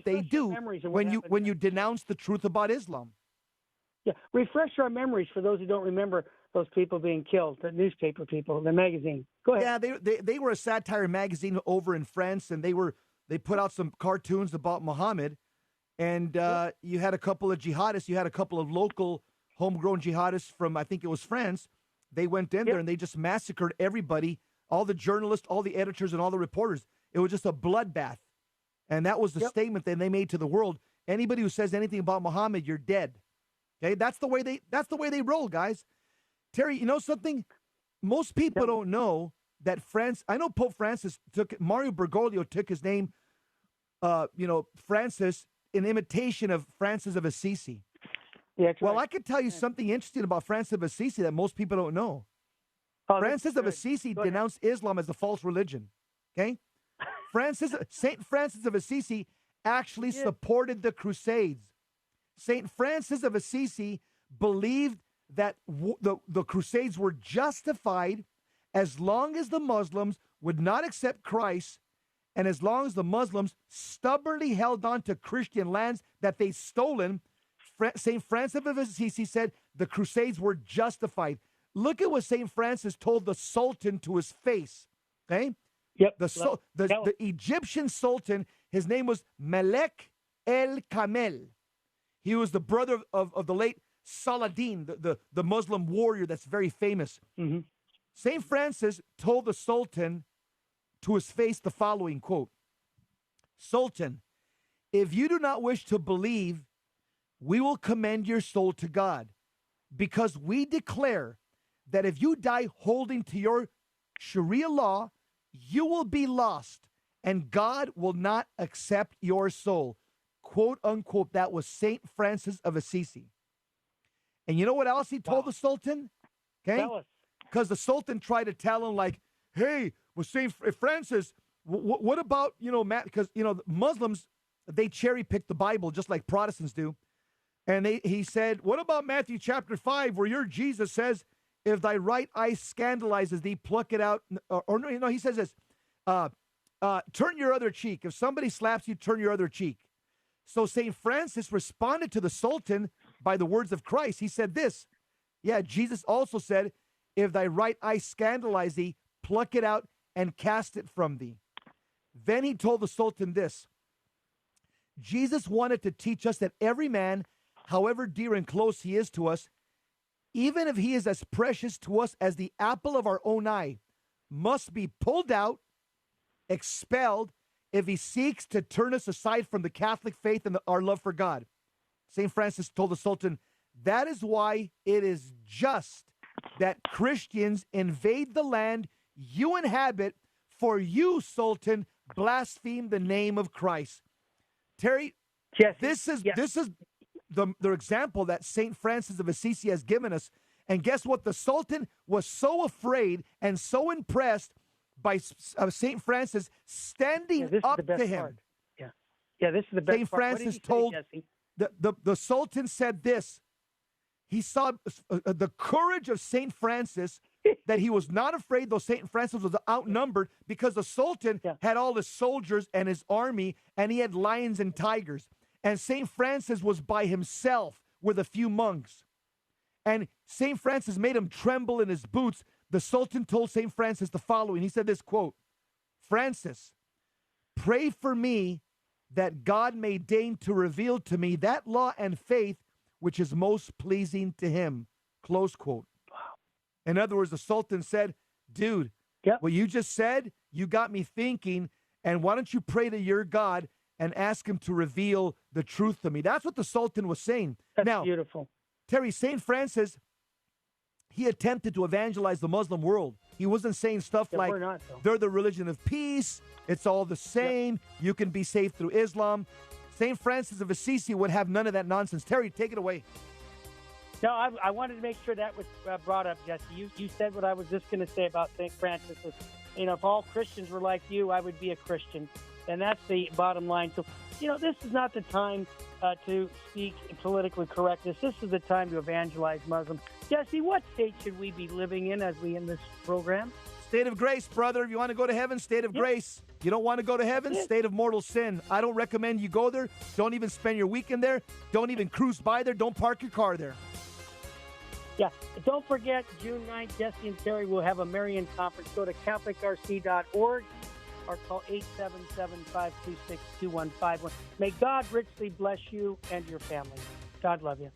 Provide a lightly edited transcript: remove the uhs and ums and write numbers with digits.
what they do when you denounce the truth about Islam. Yeah, refresh our memories for those who don't remember those people being killed, the newspaper people, the magazine. Go ahead. Yeah, they were a satire magazine over in France, and they put out some cartoons about Muhammad, and you had a couple of jihadists, you had a couple of local homegrown jihadists from, I think it was France. They went in there and they just massacred everybody, all the journalists, all the editors, and all the reporters. It was just a bloodbath, and that was the statement that they made to the world. Anybody who says anything about Muhammad, you're dead. Okay, that's the way they roll, guys. Terry, you know something? Most people don't know that I know Pope Francis Mario Bergoglio took his name, Francis, in imitation of Francis of Assisi. Yeah, well, I can tell you something interesting about Francis of Assisi that most people don't know. Francis of Assisi denounced Islam as a false religion. Okay? Saint Francis of Assisi actually supported the Crusades. Saint Francis of Assisi believed that the Crusades were justified as long as the Muslims would not accept Christ, and as long as the Muslims stubbornly held on to Christian lands that they'd stolen. Saint Francis of Assisi said the Crusades were justified. Look at what Saint Francis told the Sultan to his face. Okay? Yep. The Egyptian Sultan, his name was Melek El Kamel. He was the brother of the late Saladin, the Muslim warrior that's very famous. Mm-hmm. St. Francis told the Sultan to his face the following quote: "Sultan, if you do not wish to believe, we will commend your soul to God, because we declare that if you die holding to your Sharia law, you will be lost, and God will not accept your soul." Quote unquote. That was Saint Francis of Assisi. And you know what else he told the Sultan? Okay, because the Sultan tried to tell him, like, "Hey, well, Saint Francis, what about Matt?" Because Muslims, they cherry pick the Bible just like Protestants do. And he said, "What about Matthew chapter 5, where your Jesus says, 'If thy right eye scandalizes thee, pluck it out'?" Or no, he says this: "Turn your other cheek. If somebody slaps you, turn your other cheek." So St. Francis responded to the Sultan by the words of Christ. He said this: "Yeah, Jesus also said, 'If thy right eye scandalize thee, pluck it out and cast it from thee.'" Then he told the Sultan this: "Jesus wanted to teach us that every man, however dear and close he is to us, even if he is as precious to us as the apple of our own eye, must be pulled out, expelled, if he seeks to turn us aside from the Catholic faith and our love for God." St. Francis told the Sultan, "That is why it is just that Christians invade the land you inhabit, for you, Sultan, blaspheme the name of Christ." Terry, this is the example that St. Francis of Assisi has given us. And guess what? The Sultan was so afraid and so impressed by St. Francis standing up to him. Part. Yeah, this is the best St. part. Francis told the Sultan said this. He saw the courage of St. Francis, that he was not afraid, though St. Francis was outnumbered, because the Sultan had all his soldiers and his army, and he had lions and tigers. And St. Francis was by himself with a few monks. And St. Francis made him tremble in his boots. The Sultan told St. Francis the following. He said this, quote: "Francis, pray for me that God may deign to reveal to me that law and faith which is most pleasing to him." Close quote. In other words, the Sultan said, "Dude, what you just said, you got me thinking, and why don't you pray to your God and ask him to reveal the truth to me?" That's what the Sultan was saying. That's beautiful. Terry, St. Francis, he attempted to evangelize the Muslim world. He wasn't saying stuff like, they're the religion of peace, it's all the same, you can be saved through Islam. St. Francis of Assisi would have none of that nonsense. Terry, take it away. No, I wanted to make sure that was brought up, Jesse. You said what I was just going to say about St. Francis. If all Christians were like you, I would be a Christian. And that's the bottom line. So, this is not the time to speak politically correctness. This is the time to evangelize Muslims. Jesse, what state should we be living in as we end this program? State of grace, brother. If you want to go to heaven, state of grace. You don't want to go to heaven? State of mortal sin. I don't recommend you go there. Don't even spend your weekend there. Don't even cruise by there. Don't park your car there. Yeah. Don't forget, June 9th, Jesse and Terry will have a Marian conference. Go to CatholicRC.org or call 877-526-2151. May God richly bless you and your family. God love you.